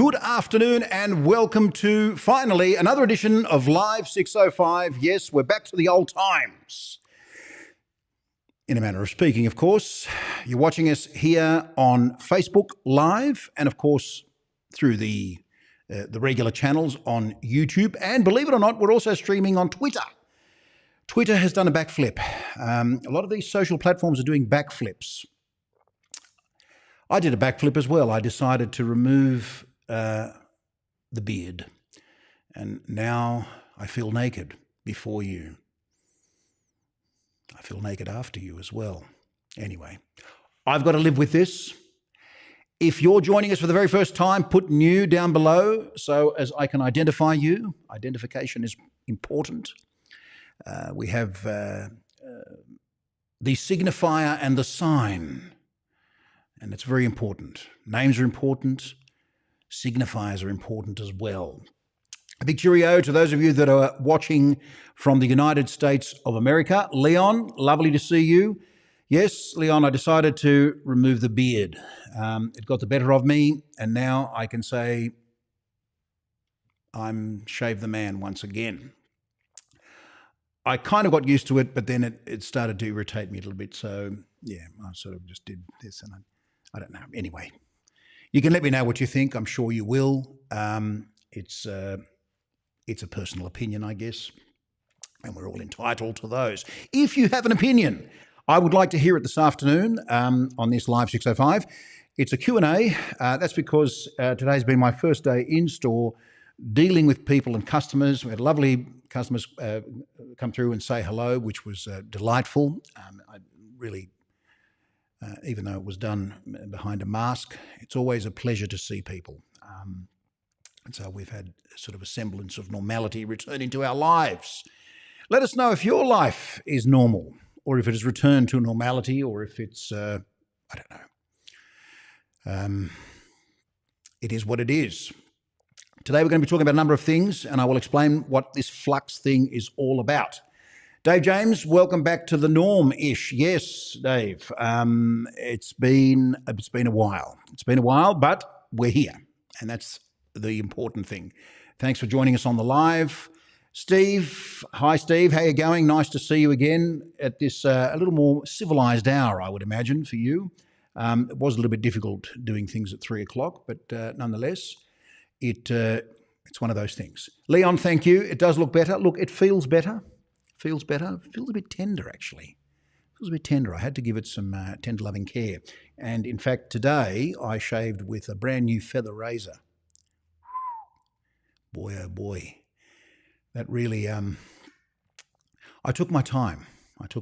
Good afternoon and welcome to, finally, another edition of Live 605. Yes, we're back to the old times. In a manner of speaking, of course. You're watching us here on Facebook Live and, of course, through the regular channels on YouTube. And believe it or not, we're also streaming on Twitter. Twitter has done a backflip. A lot of these social platforms are doing backflips. I did a backflip as well. I decided to remove the beard, and now I feel naked before you. I feel naked after you as well. Anyway, I've got to live with this. If you're joining us for the very first time, put new down below so as I can identify you. Identification is important. We have the signifier and the sign. And it's very important. Names are important. Signifiers are important as well. A big cheerio to those of you that are watching from the United States of America. Leon, lovely to see you. Yes, Leon, I decided to remove the beard. It got the better of me, and now I can say I'm Shave the Man once again. I kind of got used to it, but then it started to irritate me a little bit. So, yeah, I sort of just did this, and I don't know. Anyway, you can let me know what you think. I'm sure you will. It's a personal opinion, I guess, and we're all entitled to those. If you have an opinion, I would like to hear it this afternoon on this Live 605. It's a Q&A. That's because today's been my first day in store dealing with people and customers. We had lovely customers come through and say hello, which was delightful. I really... even though it was done behind a mask, it's always a pleasure to see people. And so we've had sort of a semblance of normality return into our lives. Let us know if your life is normal, or if it has returned to normality, or if it's, I don't know. It is what it is. Today we're going to be talking about a number of things, and I will explain what this flux thing is all about. Dave James, welcome back to the norm-ish. Yes, Dave. It's been a while. It's been a while, but we're here, and that's the important thing. Thanks for joining us on the live. Steve, hi Steve, how you going? Nice to see you again at this a little more civilized hour, I would imagine, for you. It was a little bit difficult doing things at 3 o'clock, but nonetheless, it's one of those things. Leon, thank you. It does look better. Look, it feels better. Feels better. Feels a bit tender, actually. Feels a bit tender. I had to give it some tender loving care. And in fact, today I shaved with a brand new feather razor. Boy, oh boy. That really, I took my time. If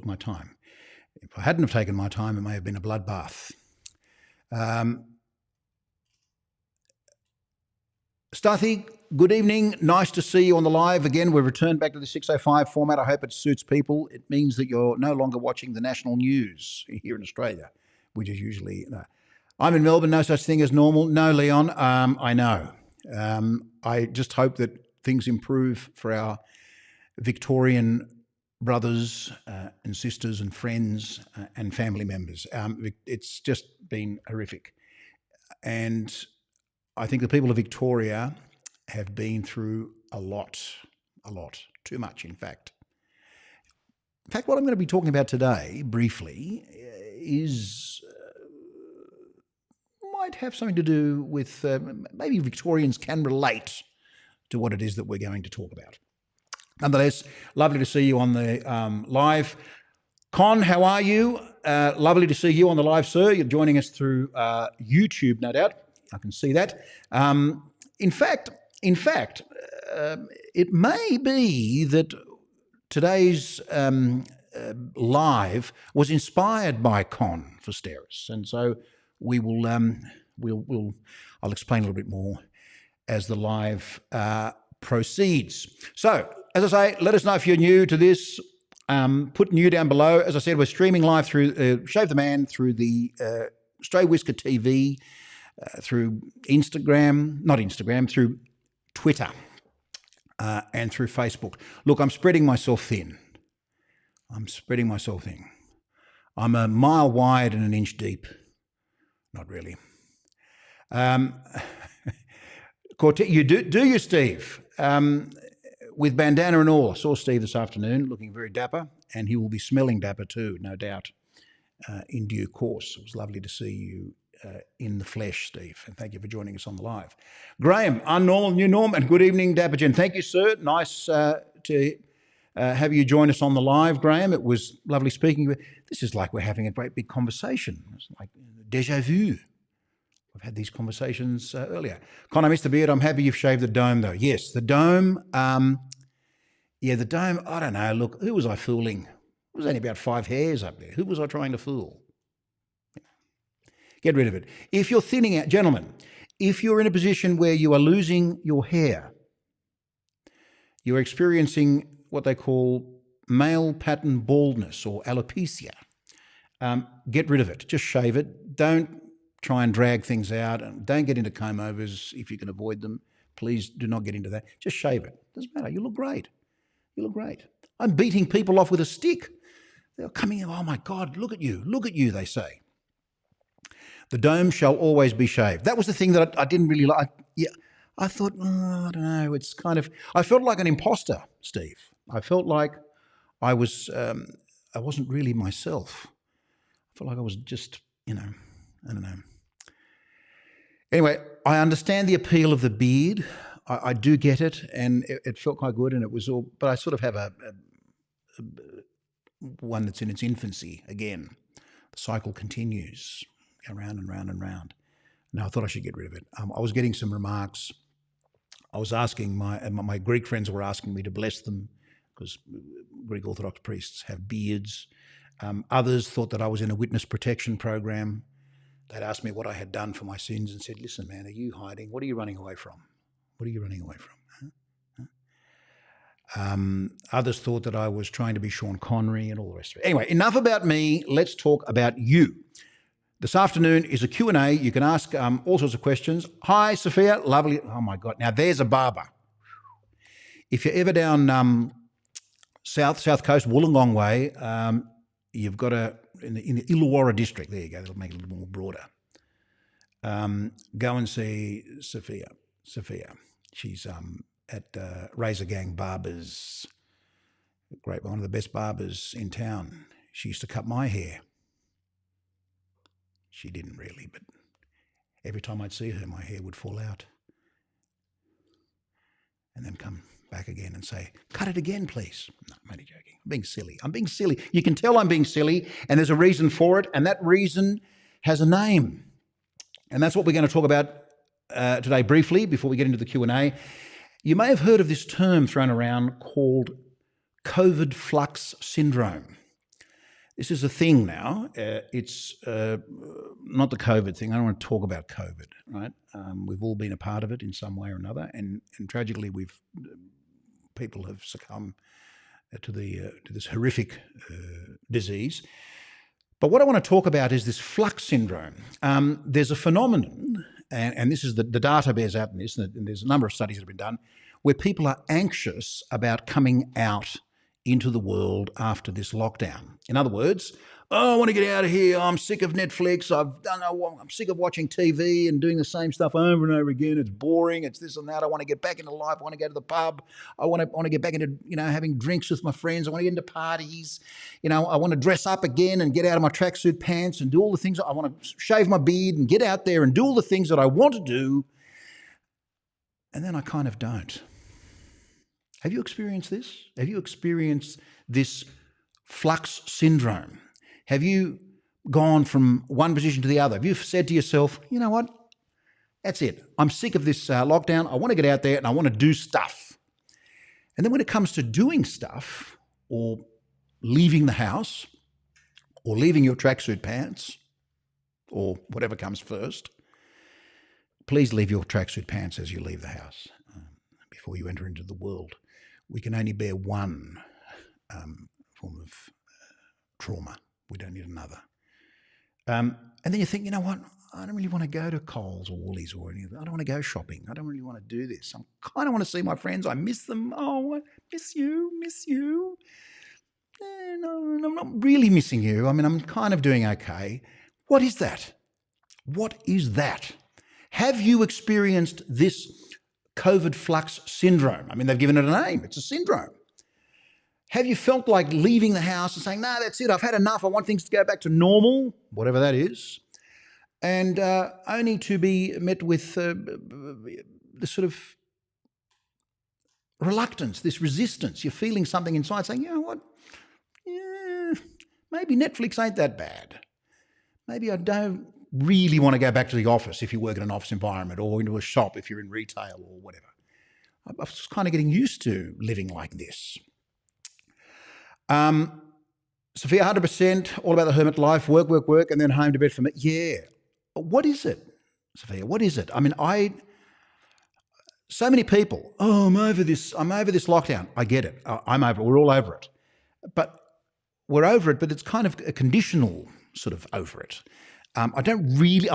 I hadn't have taken my time, it may have been a bloodbath. Stuthy, good evening. Nice to see you on the live. Again, we've returned back to the 605 format. I hope it suits people. It means that you're no longer watching the national news here in Australia, which is usually... No. I'm in Melbourne, no such thing as normal. No, Leon, I know. I just hope that things improve for our Victorian brothers and sisters and friends and family members. It's just been horrific. And I think the people of Victoria have been through a lot, too much, in fact. In fact, what I'm going to be talking about today, briefly, is might have something to do with maybe Victorians can relate to what it is that we're going to talk about. Nonetheless, lovely to see you on the live. Con, how are you? Lovely to see you on the live, sir. You're joining us through YouTube, no doubt. I can see that. In fact, it may be that today's live was inspired by Con for Steris, and so we will I'll explain a little bit more as the live proceeds. So, as I say, let us know if you're new to this. Put new down below. As I said, we're streaming live through Shave the Man, through the Stray Whisker TV, through through Twitter, and through Facebook. Look, I'm spreading myself thin. I'm a mile wide and an inch deep. Not really. You do you, Steve? With bandana and all. I saw Steve this afternoon looking very dapper, and he will be smelling dapper too, no doubt, in due course. It was lovely to see you in the flesh, Steve, and thank you for joining us on the live. Graham, unnormal new norm, and good evening, Dappergen. Thank you, sir. Nice to have you join us on the live, Graham. It was lovely speaking with you. This is like we're having a great big conversation. It's like déjà vu. I've had these conversations earlier. Connor, Mr. Beard, I'm happy you've shaved the dome, though. Yes, the dome. The dome, I don't know. Look, who was I fooling? It was only about 5 hairs up there. Who was I trying to fool? Get rid of it. If you're thinning out, gentlemen, if you're in a position where you are losing your hair, you're experiencing what they call male pattern baldness or alopecia, get rid of it. Just shave it. Don't try and drag things out, and don't get into comb-overs if you can avoid them. Please do not get into that. Just shave it. Doesn't matter. You look great. You look great. I'm beating people off with a stick. They're coming in, oh my God, look at you, they say. The dome shall always be shaved. That was the thing that I didn't really like. Yeah, I thought, I don't know, it's kind of, I felt like an imposter, Steve. I felt like I wasn't really myself. I felt like I was just, I don't know. Anyway, I understand the appeal of the beard. I do get it, and it felt quite good, and it was all, but I sort of have a one that's in its infancy again. The cycle continues, go round and round and round. Now, I thought I should get rid of it. I was getting some remarks. I was asking my Greek friends were asking me to bless them because Greek Orthodox priests have beards. Others thought that I was in a witness protection program. They'd asked me what I had done for my sins and said, listen, man, are you hiding? What are you running away from? What are you running away from? Others thought that I was trying to be Sean Connery and all the rest of it. Anyway, enough about me. Let's talk about you. This afternoon is a Q&A. You can ask all sorts of questions. Hi, Sophia. Lovely. Oh, my God. Now, there's a barber. If you're ever down south coast, Wollongong way, you've got in the Illawarra district. There you go. That'll make it a little more broader. Go and see Sophia. She's at Razor Gang Barbers. Great, one of the best barbers in town. She used to cut my hair. She didn't really, but every time I'd see her, my hair would fall out. And then come back again and say, cut it again, please. No, I'm only joking. I'm being silly. You can tell I'm being silly, and there's a reason for it, and that reason has a name. And that's what we're going to talk about today briefly before we get into the Q&A. You may have heard of this term thrown around called COVID flux syndrome. This is a thing now. It's not the COVID thing. I don't want to talk about COVID, right? We've all been a part of it in some way or another, and tragically, people have succumbed to this horrific disease. But what I want to talk about is this flux syndrome. There's a phenomenon, and this is the data bears out in this, and there's a number of studies that have been done, where people are anxious about coming out into the world after this lockdown. In other words, I want to get out of here. I'm sick of Netflix. I'm sick of watching TV and doing the same stuff over and over again. It's boring. It's this and that. I want to get back into life. I want to go to the pub. I want to get back into having drinks with my friends. I want to get into parties. I want to dress up again and get out of my tracksuit pants and do all the things. I want to shave my beard and get out there and do all the things that I want to do. And then I kind of don't. Have you experienced this? Have you experienced this flux syndrome? Have you gone from one position to the other? Have you said to yourself, you know what? That's it. I'm sick of this lockdown. I want to get out there and I want to do stuff. And then when it comes to doing stuff or leaving the house or leaving your tracksuit pants or whatever comes first, please leave your tracksuit pants as you leave the house before you enter into the world. We can only bear one form of trauma. We don't need another. And then you think, you know what? I don't really want to go to Coles or Woolies or anything. I don't want to go shopping. I don't really want to do this. I kind of want to see my friends. I miss them. Oh, I miss you. No, I'm not really missing you. I mean, I'm kind of doing okay. What is that? Have you experienced this COVID flux syndrome. I mean, they've given it a name. It's a syndrome. Have you felt like leaving the house and saying, no, that's it, I've had enough, I want things to go back to normal, whatever that is, and only to be met with this sort of reluctance, this resistance? You're feeling something inside saying, you know what, yeah, maybe Netflix ain't that bad. Maybe I don't really want to go back to the office if you work in an office environment, or into a shop if you're in retail or whatever. I was kind of getting used to living like this. Sophia, 100%, all about the hermit life, work, work, work, and then home to bed for me. Yeah. What is it, Sophia? What is it? I mean, so many people, oh, I'm over this lockdown. I get it. I'm over it. We're all over it. But we're over it, but it's kind of a conditional sort of over it. I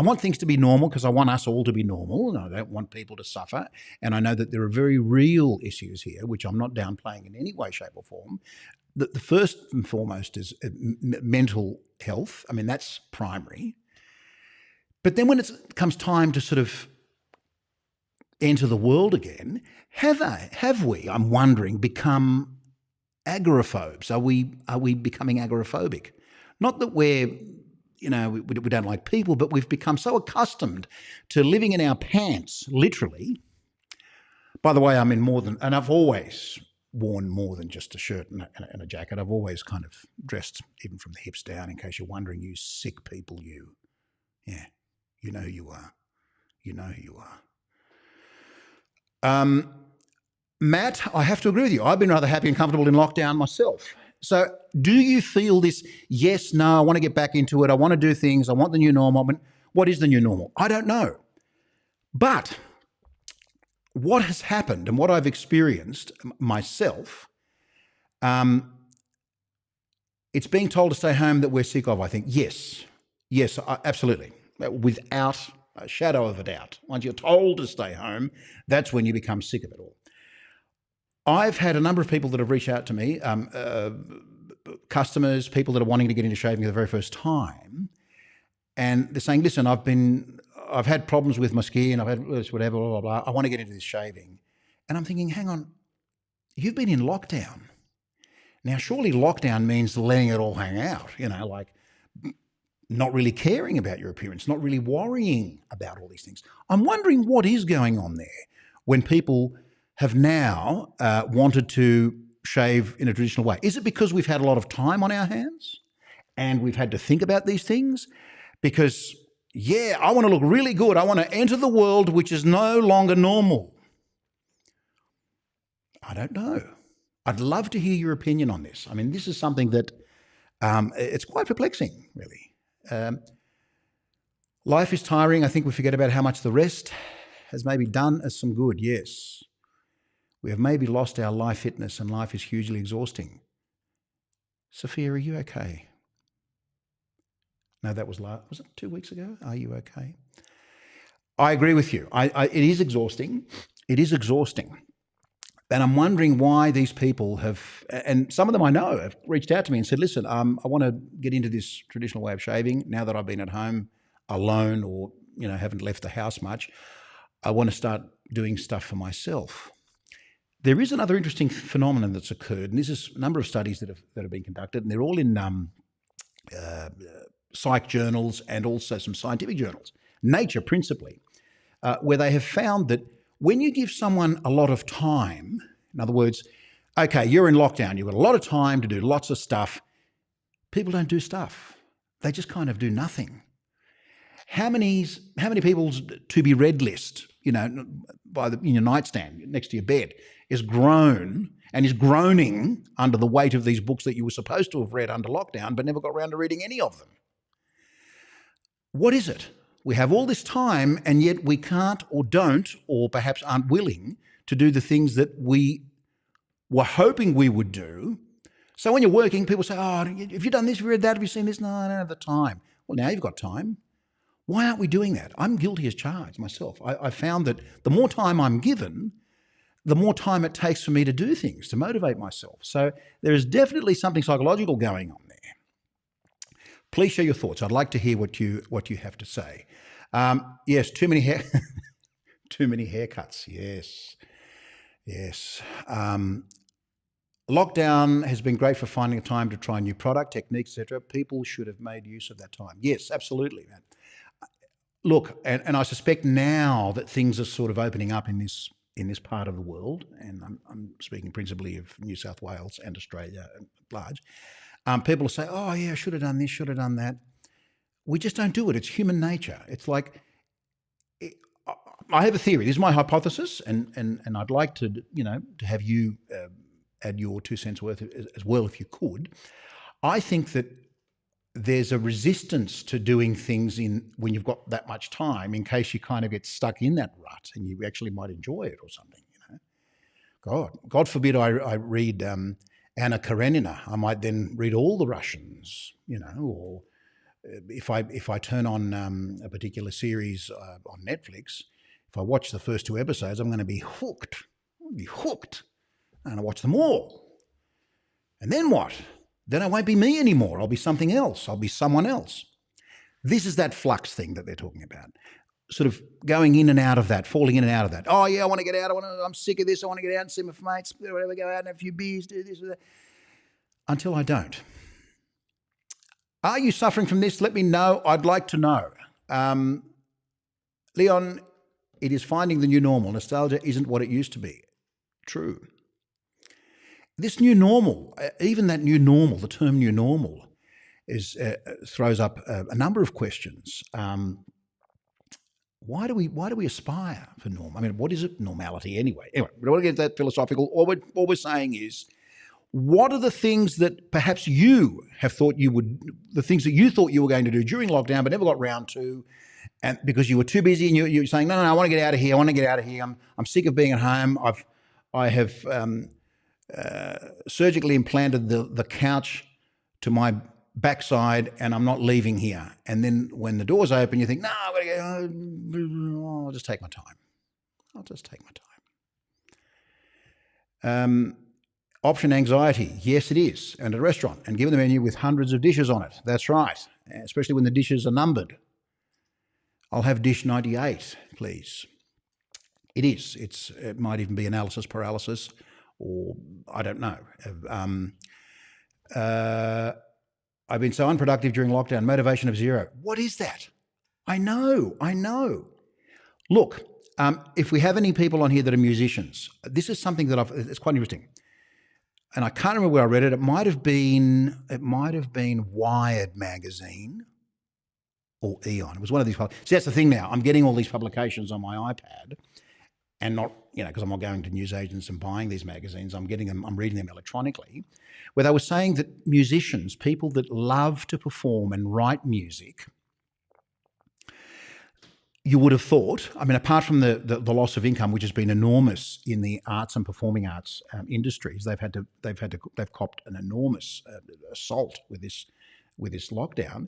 want things to be normal because I want us all to be normal, and I don't want people to suffer. And I know that there are very real issues here, which I'm not downplaying in any way, shape or form. The first and foremost is mental health. I mean, that's primary. But then when it comes time to sort of enter the world again, have we, I'm wondering, become agoraphobes? Are we becoming agoraphobic? Not that we don't like people, but we've become so accustomed to living in our pants, literally. By the way, I'm in more than, and I've always worn more than just a shirt and a jacket. I've always kind of dressed even from the hips down, in case you're wondering, you sick people, you. Yeah, you know who you are. You know who you are. Matt, I have to agree with you. I've been rather happy and comfortable in lockdown myself. So do you feel this, yes, no, I want to get back into it, I want to do things, I want the new normal? But what is the new normal? I don't know. But what has happened and what I've experienced myself, it's being told to stay home that we're sick of, I think. Yes, absolutely, without a shadow of a doubt. Once you're told to stay home, that's when you become sick of it all. I've had a number of people that have reached out to me, customers, people that are wanting to get into shaving for the very first time, and they're saying, listen, I've had problems with my skin, I've had whatever, blah, blah, blah. I want to get into this shaving. And I'm thinking, hang on, you've been in lockdown. Now, surely lockdown means letting it all hang out, like not really caring about your appearance, not really worrying about all these things. I'm wondering what is going on there when people have now wanted to shave in a traditional way. Is it because we've had a lot of time on our hands and we've had to think about these things? Because, yeah, I want to look really good. I want to enter the world which is no longer normal. I don't know. I'd love to hear your opinion on this. I mean, this is something that it's quite perplexing, really. Life is tiring. I think we forget about how much the rest has maybe done us some good. Yes. We have maybe lost our life fitness and life is hugely exhausting. Sophia, are you okay? No, that was it 2 weeks ago? Are you okay? I agree with you. It is exhausting. It is exhausting. And I'm wondering why these people have, and some of them I know have reached out to me and said, listen, I want to get into this traditional way of shaving now that I've been at home alone or, haven't left the house much. I want to start doing stuff for myself. There is another interesting phenomenon that's occurred, and this is a number of studies that have been conducted, and they're all in psych journals and also some scientific journals, Nature principally, where they have found that when you give someone a lot of time, in other words, okay, you're in lockdown, you've got a lot of time to do lots of stuff, people don't do stuff. They just kind of do nothing. How many people's to-be read list, in your nightstand next to your bed is grown and is groaning under the weight of these books that you were supposed to have read under lockdown but never got around to reading any of them? What is it? We have all this time and yet we can't or don't or perhaps aren't willing to do the things that we were hoping we would do. So when you're working, people say, oh, have you done this? Have you read that? Have you seen this? No, I don't have the time. Well, now you've got time. Why aren't we doing that? I'm guilty as charged myself. I found that the more time I'm given, the more time it takes for me to do things, to motivate myself. So there is definitely something psychological going on there. Please share your thoughts. I'd like to hear what you have to say. Yes, too Too many haircuts. Yes. Yes. Lockdown has been great for finding time to try new product, techniques, etc. People should have made use of that time. Yes, absolutely, man. Look, and I suspect now that things are sort of opening up in this part of the world, and I'm speaking principally of New South Wales and Australia at large. People will say, "Oh yeah, I should have done this, should have done that." We just don't do it. It's human nature. It's like I have a theory. This is my hypothesis, and I'd like to to have you add your 2 cents worth as well if you could. I think that there's a resistance to doing things when you've got that much time, in case you kind of get stuck in that rut and you actually might enjoy it or something. God forbid I read Anna Karenina. I might then read all the Russians, or if I turn on a particular series on Netflix, if I watch the first 2 episodes, I'm going to be hooked. I'll be hooked, and I watch them all. And then what? Then I won't be me anymore. I'll be something else. I'll be someone else. This is that flux thing that they're talking about. Sort of going in and out of that, falling in and out of that. Oh yeah, I want to get out. I'm sick of this. I want to get out and see my mates. Whatever, go out and have a few beers, do this or that. Until I don't. Are you suffering from this? Let me know. I'd like to know. Leon, it is finding the new normal. Nostalgia isn't what it used to be. True. This new normal, even that new normal, the term new normal, throws up a number of questions. Why do we aspire for norm? I mean, what is it? Normality anyway. Anyway, we don't want to get that philosophical. All we're saying is, what are the things that perhaps you have thought the things that you thought you were going to do during lockdown but never got round to, and because you were too busy and you're saying, no, I want to get out of here. I want to get out of here. I'm sick of being at home. I have surgically implanted the couch to my backside and I'm not leaving here. And then when the doors open, you think, no, I've got to go. I'll just take my time. Option anxiety. Yes, it is. And at a restaurant and given the menu with hundreds of dishes on it. That's right. Especially when the dishes are numbered. I'll have dish 98, please. It is. It might even be analysis paralysis, or I don't know. I've been so unproductive during lockdown. Motivation of zero. What is that? I know. Look, if we have any people on here that are musicians, this is something that it's quite interesting. And I can't remember where I read it. It might have been Wired magazine or Eon. It was one of these. See, that's the thing now. I'm getting all these publications on my iPad, and not, because I'm not going to newsagents and buying these magazines. I'm reading them electronically, where they were saying that musicians, people that love to perform and write music, you would have thought, I mean, apart from the loss of income, which has been enormous in the arts and performing arts industries, they've copped an enormous assault with this lockdown.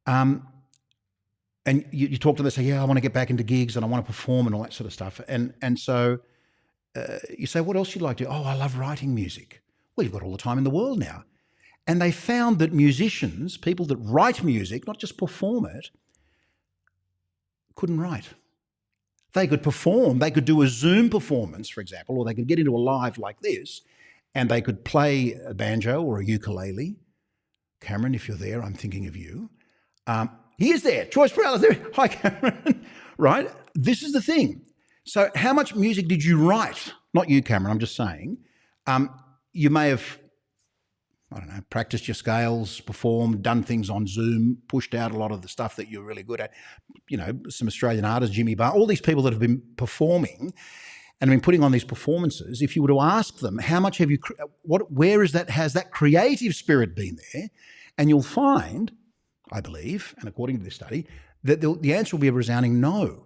And you talk to them, they say, yeah, I want to get back into gigs and I want to perform and all that sort of stuff. And so you say, what else do you like to do? Oh, I love writing music. Well, you've got all the time in the world now. And they found that musicians, people that write music, not just perform it, couldn't write. They could perform, they could do a Zoom performance, for example, or they could get into a live like this, and they could play a banjo or a ukulele. Cameron, if you're there, I'm thinking of you. He is there. Choice paralysis. Hi, Cameron. Right? This is the thing. So how much music did you write? Not you, Cameron, I'm just saying. You may have, I don't know, practiced your scales, performed, done things on Zoom, pushed out a lot of the stuff that you're really good at. Some Australian artists, Jimmy Barr, all these people that have been performing and been putting on these performances, if you were to ask them, how much have you, has that creative spirit been there? And you'll find, I believe, and according to this study, that the answer will be a resounding no.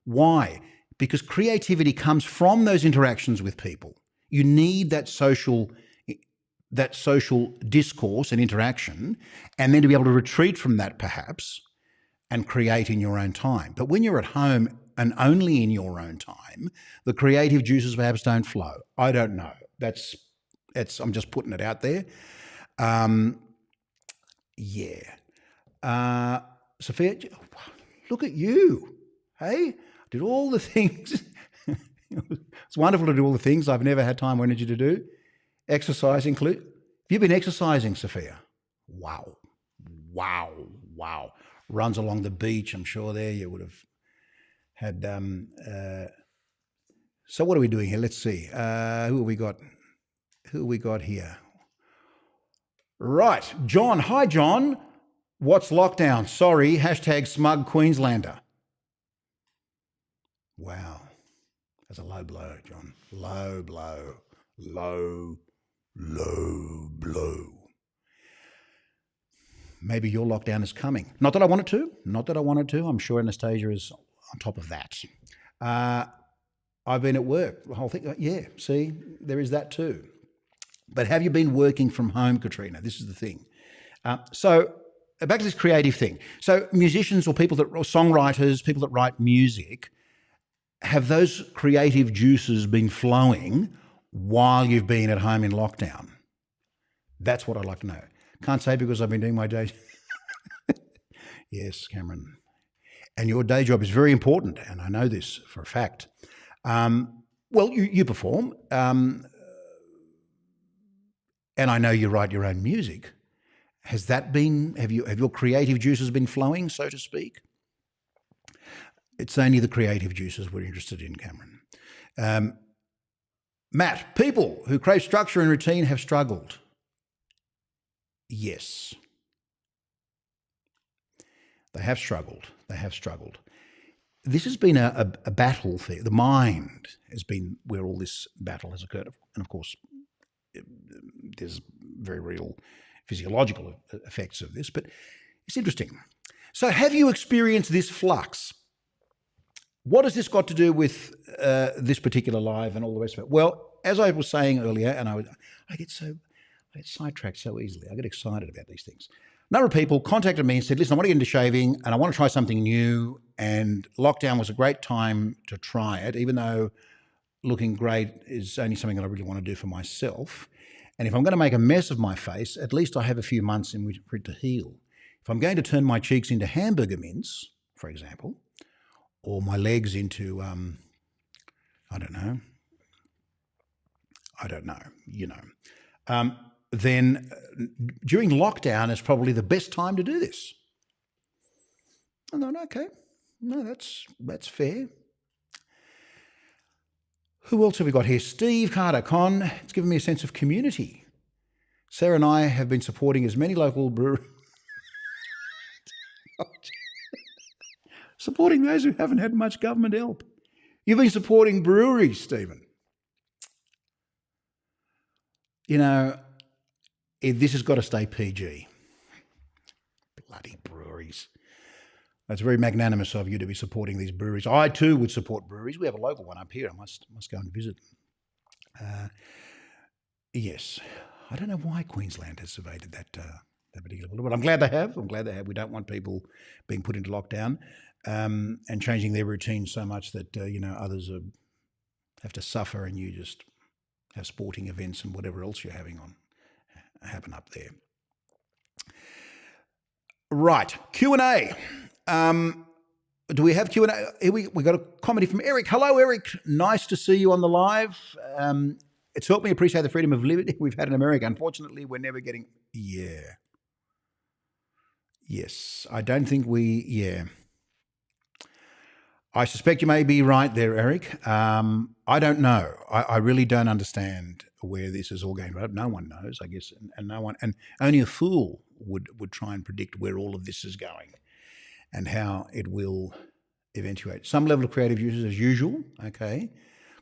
Why? Because creativity comes from those interactions with people. You need that social discourse and interaction, and then to be able to retreat from that perhaps and create in your own time. But when you're at home and only in your own time, the creative juices perhaps don't flow. I don't know. I'm just putting it out there. Sophia, look at you. Hey, Did all the things. It's wonderful to do all the things I've never had time or energy to do. Exercise include. Have you been exercising, Sophia? Wow. Wow. Wow. Runs along the beach, I'm sure there you would have had. So what are we doing here? Let's see. Who have we got? Who have we got here? Right. John. Hi, John. What's lockdown? Sorry. Hashtag smug Queenslander. Wow. That's a low blow, John. Low blow. Low blow. Maybe your lockdown is coming. Not that I want it to. Not that I want it to. I'm sure Anastasia is on top of that. I've been at work. The whole thing. Yeah, see, there is that too. But have you been working from home, Katrina? This is the thing. So back to this creative thing. So musicians or songwriters, people that write music, have those creative juices been flowing while you've been at home in lockdown? That's what I'd like to know. Can't say because I've been doing my day. Yes, Cameron. And your day job is very important, and I know this for a fact. Well, you perform, and I know you write your own music. Have your creative juices been flowing, so to speak? It's only the creative juices we're interested in, Cameron. Matt, people who crave structure and routine have struggled. Yes. They have struggled. This has been a battle for the mind has been where all this battle has occurred. And of course, there's very real physiological effects of this, but it's interesting. So have you experienced this flux? What has this got to do with this particular live and all the rest of it? Well, as I was saying earlier, and I get sidetracked so easily. I get excited about these things. A number of people contacted me and said, listen, I want to get into shaving and I want to try something new, and lockdown was a great time to try it, even though looking great is only something that I really want to do for myself. And if I'm going to make a mess of my face, at least I have a few months in which for it to heal. If I'm going to turn my cheeks into hamburger mince, for example, or my legs into, I don't know, then during lockdown is probably the best time to do this. I thought, okay, no, that's fair. Who else have we got here? Steve Carter. Con, it's given me a sense of community. Sarah and I have been supporting as many local breweries. Supporting those who haven't had much government help. You've been supporting breweries, Stephen. You know, this has got to stay PG. Bloody breweries. That's very magnanimous of you to be supporting these breweries. I too would support breweries. We have a local one up here. I must go and visit. Yes, I don't know why Queensland has evaded that particular border, but I'm glad they have. We don't want people being put into lockdown and changing their routine so much that others have to suffer, and you just have sporting events and whatever else you're having on happen up there. Right, Q&A. Do we have Q&A? Here we got a comment from Eric. Hello, Eric. Nice to see you on the live. It's helped me appreciate the freedom of liberty we've had in America. Unfortunately, we're never getting... Yeah. Yes, I don't think yeah. I suspect you may be right there, Eric. I don't know. I really don't understand where this is all going. No one knows, I guess, and only a fool would try and predict where all of this is going and how it will eventuate. Some level of creative uses as usual, okay.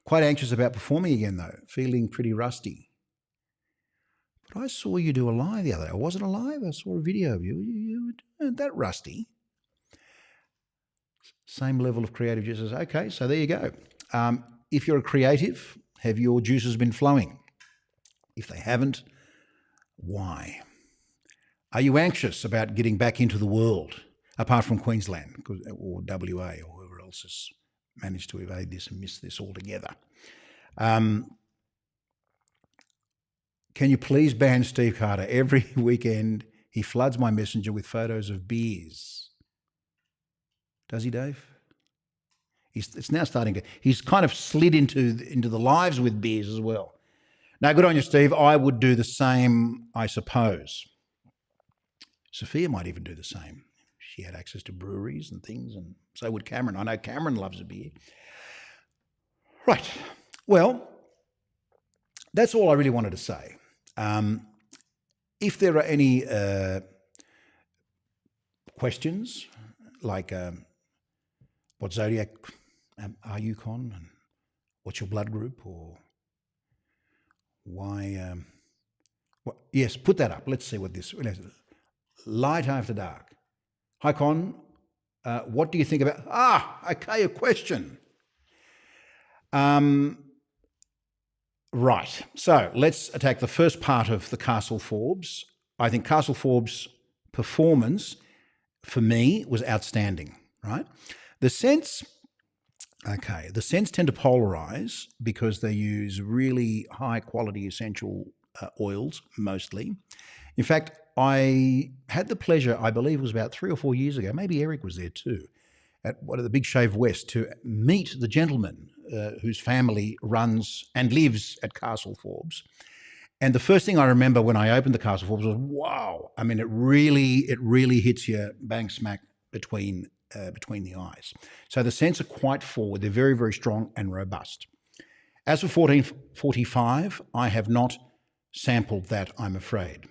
Quite anxious about performing again, though. Feeling pretty rusty. But I saw you do a live the other day. Was it a live? I saw a video of you. You weren't that rusty. Same level of creative juices. Okay, so there you go. If you're a creative, have your juices been flowing? If they haven't, why? Are you anxious about getting back into the world, apart from Queensland or WA or whoever else has managed to evade this and miss this altogether? Can you please ban Steve Carter? Every weekend he floods my messenger with photos of beers. Does he, Dave? It's now starting to. He's kind of slid into the lives with beers as well. Now, good on you, Steve. I would do the same, I suppose. Sophia might even do the same. She had access to breweries and things, and so would Cameron. I know Cameron loves a beer. Right. Well, that's all I really wanted to say. If there are any questions, like what zodiac are you, Con, and what's your blood group, or why? Yes, put that up. Let's see what this. Light after dark. Hi, Con. What do you think about? Okay, a question. Right. So let's attack the first part of the Castle Forbes. I think Castle Forbes' performance, for me, was outstanding. Right. The scents tend to polarize because they use really high quality essential oils mostly. In fact, I had the pleasure, I believe it was about 3 or 4 years ago, maybe Eric was there too, at one of the Big Shave West, to meet the gentleman whose family runs and lives at Castle Forbes. And the first thing I remember when I opened the Castle Forbes was, wow. I mean, it really hits you bang smack between the eyes. So the scents are quite forward. They're very, very strong and robust. As for 1445, I have not sampled that, I'm afraid.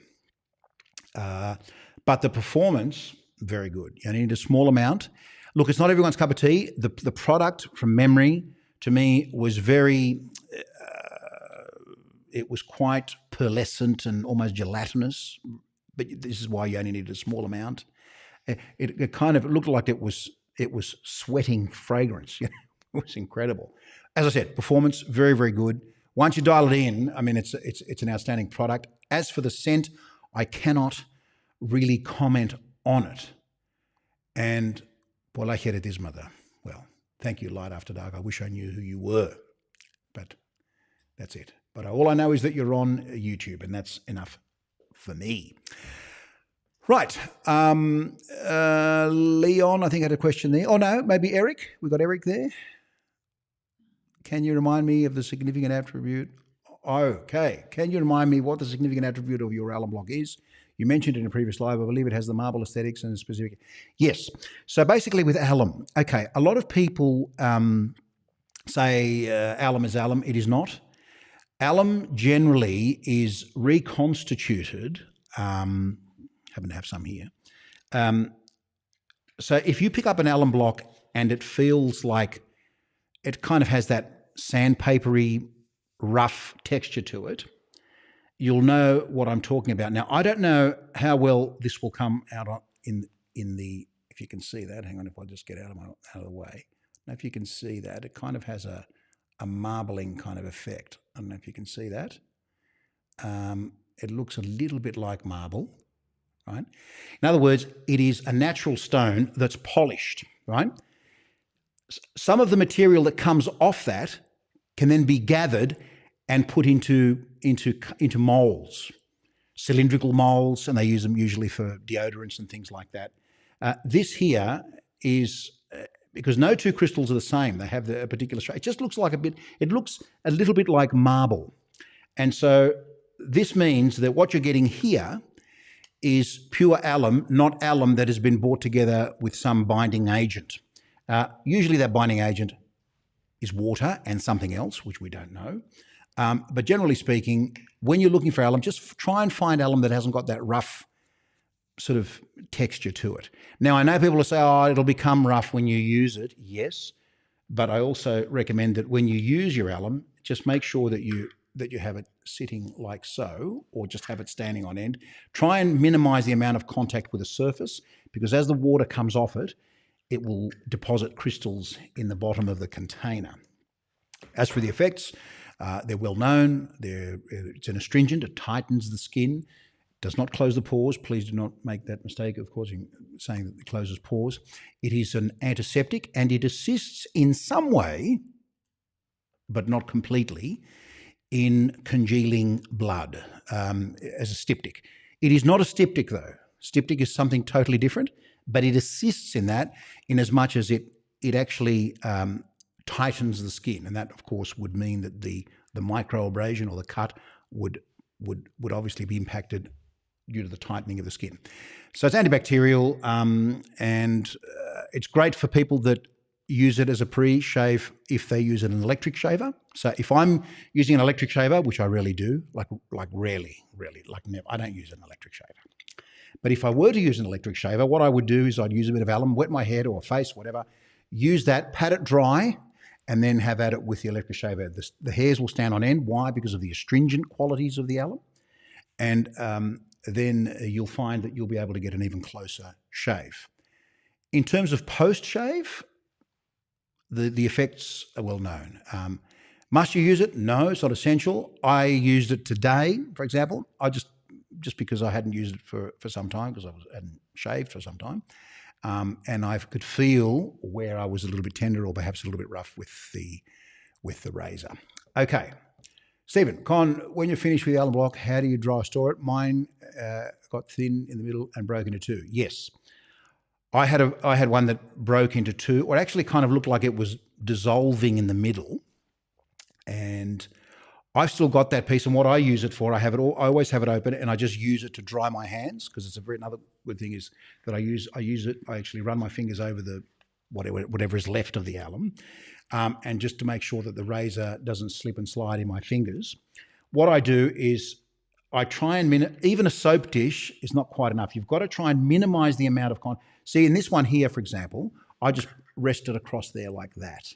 But the performance, very good. You only need a small amount. Look, it's not everyone's cup of tea. The product, from memory, to me, was very, it was quite pearlescent and almost gelatinous. But this is why you only needed a small amount. It kind of looked like it was sweating fragrance. It was incredible. As I said, performance, very, very good. Once you dial it in, I mean, it's an outstanding product. As for the scent, I cannot really comment on it. And well, I hear it is, mother. Well, thank you, Light After Dark. I wish I knew who you were, but that's it. But all I know is that you're on YouTube, and that's enough for me. Right. Leon, I think, had a question there. Oh, no, maybe Eric. We got Eric there. Can you remind me of the significant attribute? Okay. Can you remind me what the significant attribute of your alum block is? You mentioned in a previous live, I believe it has the marble aesthetics and specific. Yes. So basically with alum, okay, a lot of people say alum is alum. It is not. Alum generally is reconstituted. Happen to have some here. So if you pick up an alum block and it feels like it kind of has that sandpapery, rough texture to it, you'll know what I'm talking about. Now, I don't know how well this will come out in the, if you can see that. Hang on, if I just get out of the way. Now, if you can see that, it kind of has a marbling kind of effect. I don't know if you can see that. It looks a little bit like marble, right? In other words, it is a natural stone that's polished, right? Some of the material that comes off that can then be gathered and put into molds, cylindrical molds, and they use them usually for deodorants and things like that. This here is because no two crystals are the same. They have a particular shape. It just looks like it looks a little bit like marble. And so this means that what you're getting here is pure alum, not alum that has been brought together with some binding agent. Usually that binding agent is water and something else, which we don't know. But generally speaking, when you're looking for alum, just try and find alum that hasn't got that rough sort of texture to it. Now, I know people will say, oh, it'll become rough when you use it. Yes, but I also recommend that when you use your alum, just make sure that you have it sitting like so, or just have it standing on end. Try and minimize the amount of contact with the surface, because as the water comes off it, it will deposit crystals in the bottom of the container. As for the effects, they're well known. It's an astringent. It tightens the skin, does not close the pores. Please do not make that mistake of causing saying that it closes pores. It is an antiseptic, and it assists in some way, but not completely, in congealing blood as a styptic. It is not a styptic, though. Styptic is something totally different, but it assists in that in as much as it actually tightens the skin, and that of course would mean that the microabrasion or the cut would obviously be impacted due to the tightening of the skin. So it's antibacterial, and it's great for people that use it as a pre-shave if they use an electric shaver. So if I'm using an electric shaver, which I rarely do, like rarely, like never, I don't use an electric shaver. But if I were to use an electric shaver, what I would do is I'd use a bit of alum, wet my head or face, whatever, use that, pat it dry, and then have at it with the electric shaver. The hairs will stand on end. Why? Because of the astringent qualities of the alum. And then you'll find that you'll be able to get an even closer shave. In terms of post-shave, the effects are well known. Must you use it? No, it's not essential. I used it today, for example. I just because I hadn't used it for some time, because I hadn't shaved for some time. And I could feel where I was a little bit tender or perhaps a little bit rough with the razor. Okay. Stephen, Con, when you're finished with the alum block, how do you dry store it? Mine got thin in the middle and broke into two. Yes. I had one that broke into two, or actually kind of looked like it was dissolving in the middle. And I've still got that piece, and what I use it for, I always have it open, and I just use it to dry my hands, because it's another good thing is that I actually run my fingers over the whatever is left of the alum, and just to make sure that the razor doesn't slip and slide in my fingers. What I do is I try and even a soap dish is not quite enough. You've got to try and minimize the amount of see, in this one here, for example, I just rest it across there like that.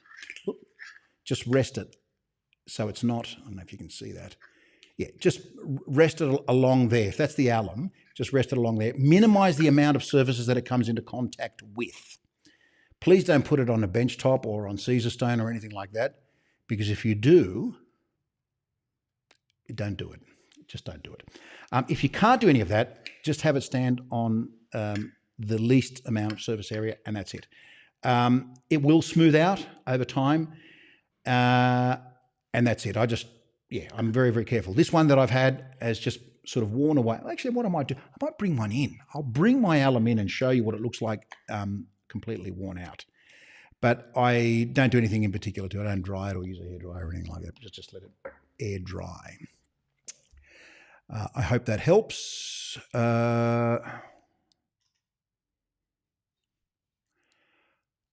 Just rest it. So it's not, I don't know if you can see that. Yeah, just rest it along there. If that's the alum, just rest it along there. Minimize the amount of surfaces that it comes into contact with. Please don't put it on a bench top or on Caesar stone or anything like that, because if you do, don't do it. Just don't do it. If you can't do any of that, just have it stand on the least amount of surface area, and that's it. It will smooth out over time. And that's it. I'm very, very careful. This one that I've had has just sort of worn away. Actually, what I might do, I might bring one in. I'll bring my alum in and show you what it looks like completely worn out. But I don't do anything in particular to it. I don't dry it or use a hairdryer or anything like that. Just let it air dry. I hope that helps.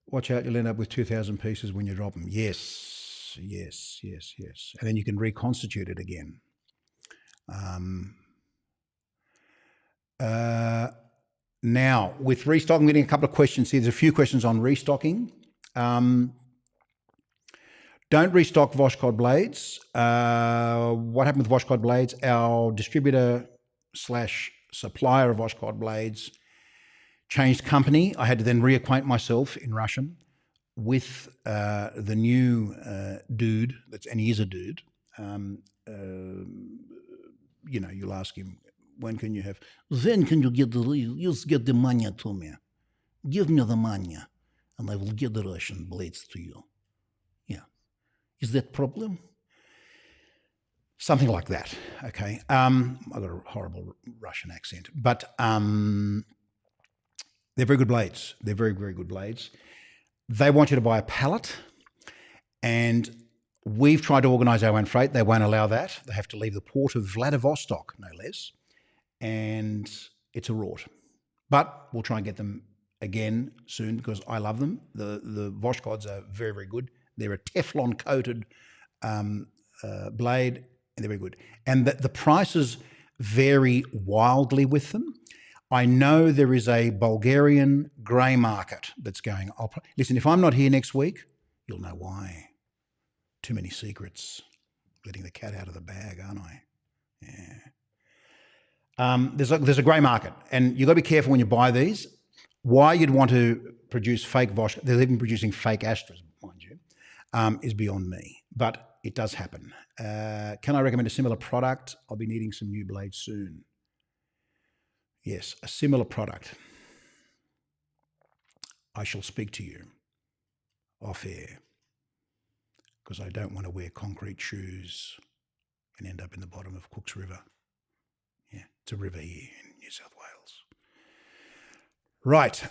Watch out, you'll end up with 2,000 pieces when you drop them. Yes. And then you can reconstitute it again. Now, with restock, I'm getting a couple of questions here. There's a few questions on restocking. Don't restock Voshkod blades. What happened with Voshkod blades? Our distributor / supplier of Voshkod blades changed company. I had to then reacquaint myself in Russian with the new dude, and he is a dude. You'll ask him, when can you get the money to me? Give me the money, and I will get the Russian blades to you. Yeah. Is that problem? Something like that, okay. I've got a horrible Russian accent, but they're very good blades. They're very, very good blades. They want you to buy a pallet, and we've tried to organise our own freight. They won't allow that. They have to leave the port of Vladivostok, no less, and it's a rort. But we'll try and get them again soon, because I love them. The Voshkods are very, very good. They're a Teflon-coated blade, and they're very good. And the prices vary wildly with them. I know there is a Bulgarian grey market that's going. Listen, if I'm not here next week, you'll know why. Too many secrets. Letting the cat out of the bag, aren't I? Yeah. There's a grey market, and you've got to be careful when you buy these. Why you'd want to produce fake Vosh, they're even producing fake Astras, mind you, is beyond me. But it does happen. Can I recommend a similar product? I'll be needing some new blades soon. Yes, a similar product. I shall speak to you off air, because I don't want to wear concrete shoes and end up in the bottom of Cook's River. Yeah, it's a river here in New South Wales. Right.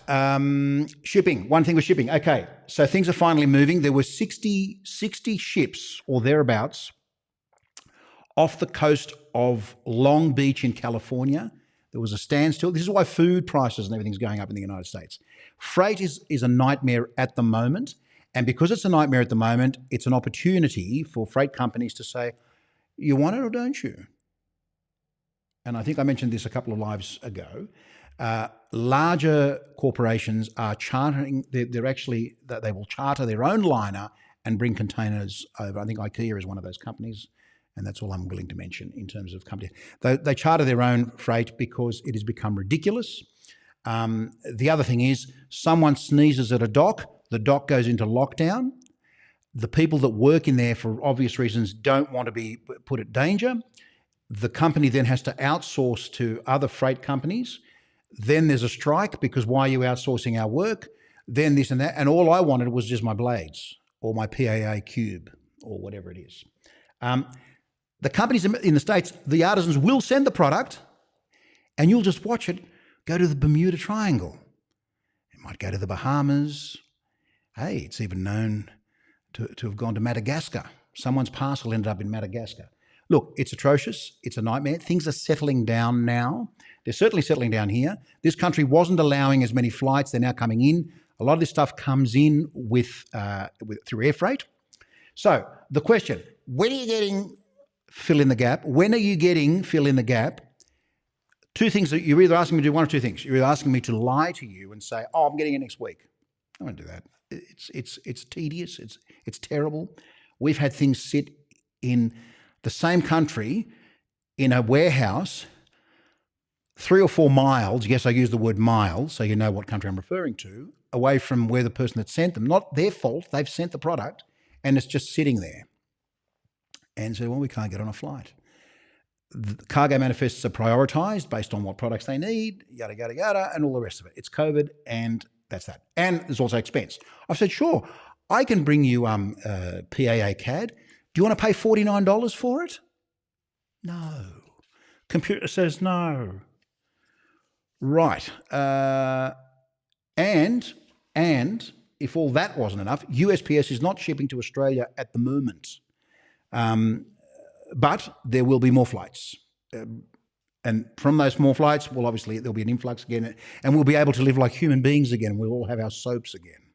Shipping. One thing with shipping. Okay. So things are finally moving. There were 60 ships or thereabouts off the coast of Long Beach in California. There was a standstill. This is why food prices and everything's going up in the United States. Freight is a nightmare at the moment. And because it's a nightmare at the moment, it's an opportunity for freight companies to say, you want it or don't you? And I think I mentioned this a couple of lives ago. Larger corporations are chartering, they will charter their own liner and bring containers over. I think IKEA is one of those companies, and that's all I'm willing to mention in terms of companies. They charter their own freight because it has become ridiculous. The other thing is, someone sneezes at a dock, the dock goes into lockdown. The people that work in there, for obvious reasons, don't want to be put at danger. The company then has to outsource to other freight companies. Then there's a strike because why are you outsourcing our work? Then this and that. And all I wanted was just my blades or my PAA cube or whatever it is. The companies in the States, the artisans will send the product and you'll just watch it go to the Bermuda Triangle. It might go to the Bahamas. Hey, it's even known to have gone to Madagascar. Someone's parcel ended up in Madagascar. Look, it's atrocious. It's a nightmare. Things are settling down now. They're certainly settling down here. This country wasn't allowing as many flights. They're now coming in. A lot of this stuff comes in through air freight. So the question, when are you getting fill in the gap? When are you getting fill in the gap? Two things that you're either asking me to do, one or two things. You're either asking me to lie to you and say, oh, I'm getting it next week. I won't do that. It's tedious. It's terrible. We've had things sit in the same country in a warehouse 3 or 4 miles, yes, I use the word miles, so you know what country I'm referring to, away from where the person that sent them, not their fault, they've sent the product, and it's just sitting there. And so, well, we can't get on a flight. The cargo manifests are prioritised based on what products they need, yada, yada, yada, and all the rest of it. It's COVID, and that's that. And there's also expense. I've said, sure, I can bring you PAA CAD. Do you want to pay $49 for it? No. Computer says no. Right. And if all that wasn't enough, USPS is not shipping to Australia at the moment. But there will be more flights. And from those more flights, well, obviously there'll be an influx again, and we'll be able to live like human beings again. We'll all have our soaps again.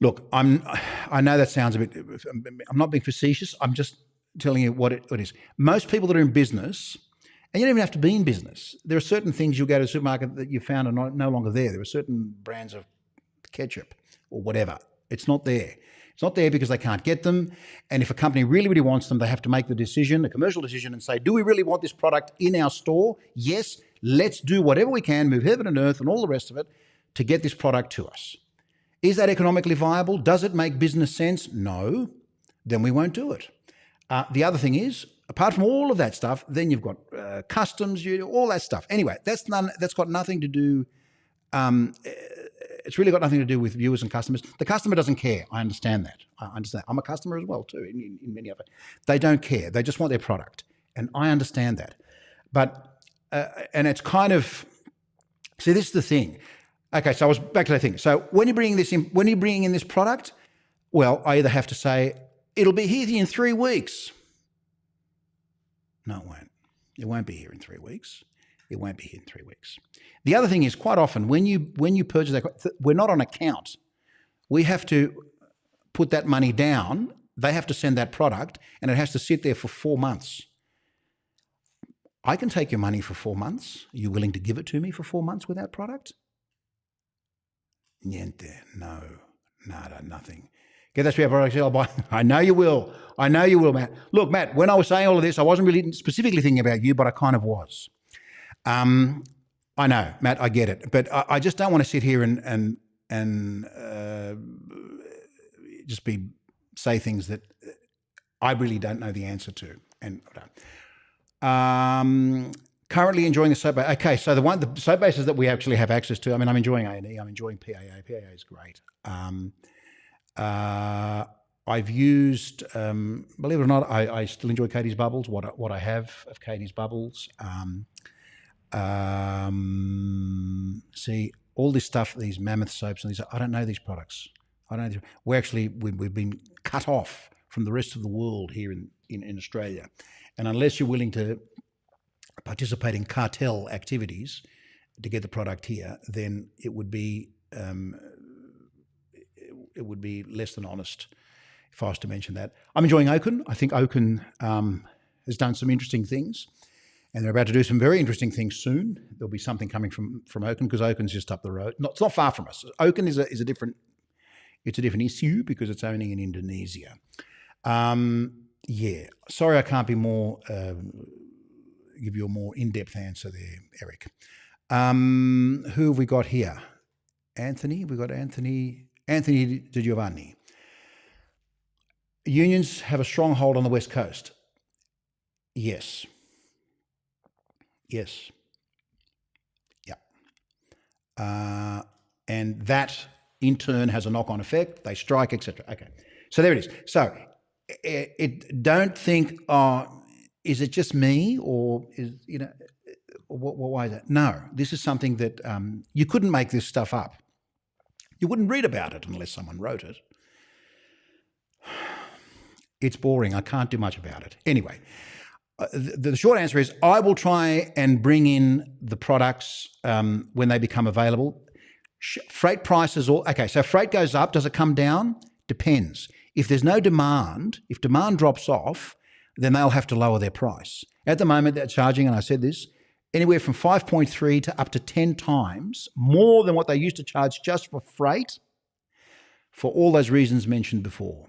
Look, I know that sounds a bit, I'm not being facetious. I'm just telling you what it is. Most people that are in business, and you don't even have to be in business, there are certain things you'll go to a supermarket that you found are no longer there. There are certain brands of ketchup or whatever. It's not there. It's not there because they can't get them. And if a company really, really wants them, they have to make the decision, a commercial decision, and say, do we really want this product in our store? Yes, let's do whatever we can, move heaven and earth and all the rest of it to get this product to us. Is that economically viable? Does it make business sense? No. Then we won't do it. The other thing is, apart from all of that stuff, then you've got customs, all that stuff. Anyway, that's got nothing to do. It's really got nothing to do with viewers and customers. The customer doesn't care. I understand that. I understand. I'm a customer as well too. In many of it, they don't care. They just want their product, and I understand that. But and it's kind of, see, this is the thing. Okay, so I was back to that thing. So when you're bringing in this product, well, I either have to say it'll be here in 3 weeks. No, it won't. It won't be here in 3 weeks. It won't be here in 3 weeks. The other thing is, quite often when you purchase that, we're not on account. We have to put that money down. They have to send that product, and it has to sit there for 4 months. I can take your money for 4 months. Are you willing to give it to me for 4 months without product? Niente, no, nada, nothing. Get that product, I'll buy. I know you will. I know you will, Matt. Look, Matt, when I was saying all of this, I wasn't really specifically thinking about you, but I kind of was. I know, Matt, I get it. But I just don't want to sit here and just say things that I really don't know the answer to. And currently enjoying the soap base. Okay, so the soap bases that we actually have access to, I mean, I'm enjoying A&E, I'm enjoying PAA. PAA is great. I've used, believe it or not, I still enjoy Katie's Bubbles, what I have of Katie's Bubbles. See, all this stuff, these mammoth soaps and these, I don't know these products. I don't know. We've been cut off from the rest of the world here in Australia. And unless you're willing to participate in cartel activities to get the product here, then it would be less than honest if I was to mention that. I'm enjoying Oaken. I think Oaken has done some interesting things, and they're about to do some very interesting things soon. There'll be something coming from Oaken, because Oaken's just up the road. It's not far from us. Oaken is a different issue because it's only in Indonesia. Yeah, sorry I can't be more give you a more in-depth answer there, Eric. Who have we got here? Anthony. We've got Anthony Di Giovanni. Unions have a strong hold on the West Coast. Yes. Yeah. And that in turn has a knock-on effect. They strike, etc. Okay. So there it is. So don't think, is it just me, or is, why is that? No, this is something that you couldn't make this stuff up. You wouldn't read about it unless someone wrote it. It's boring. I can't do much about it. Anyway, the short answer is I will try and bring in the products when they become available. Freight prices, okay, so freight goes up. Does it come down? Depends. If there's no demand, if demand drops off, then they'll have to lower their price. At the moment, they're charging, and I said this, anywhere from 5.3 to up to 10 times more than what they used to charge just for freight, for all those reasons mentioned before.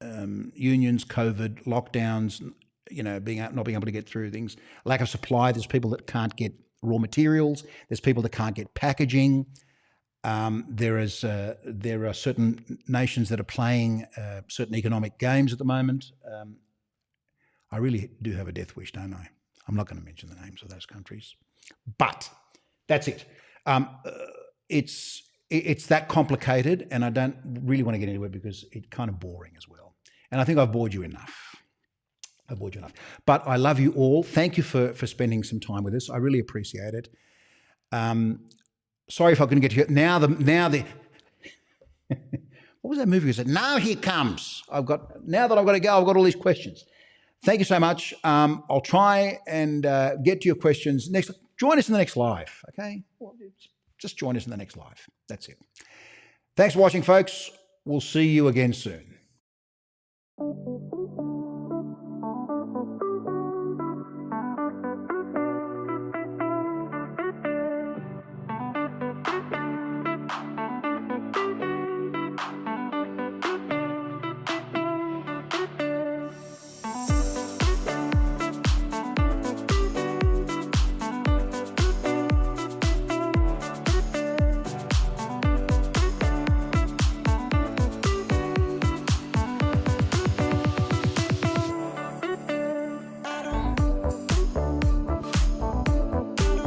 Unions, COVID, lockdowns, not being able to get through things, lack of supply. There's people that can't get raw materials. There's people that can't get packaging. There are certain nations that are playing certain economic games at the moment. I really do have a death wish, don't I? I'm not going to mention the names of those countries, but that's it. It's that complicated, and I don't really want to get into it because it's kind of boring as well. And I think I've bored you enough. But I love you all. Thank you for spending some time with us. I really appreciate it. Sorry if I couldn't get to you. Now the what was that movie? It said, "Now he comes." Now that I've got to go, I've got all these questions. Thank you so much. I'll try and get to your questions next. Join us in the next live, okay? Just join us in the next live. That's it. Thanks for watching, folks. We'll see you again soon.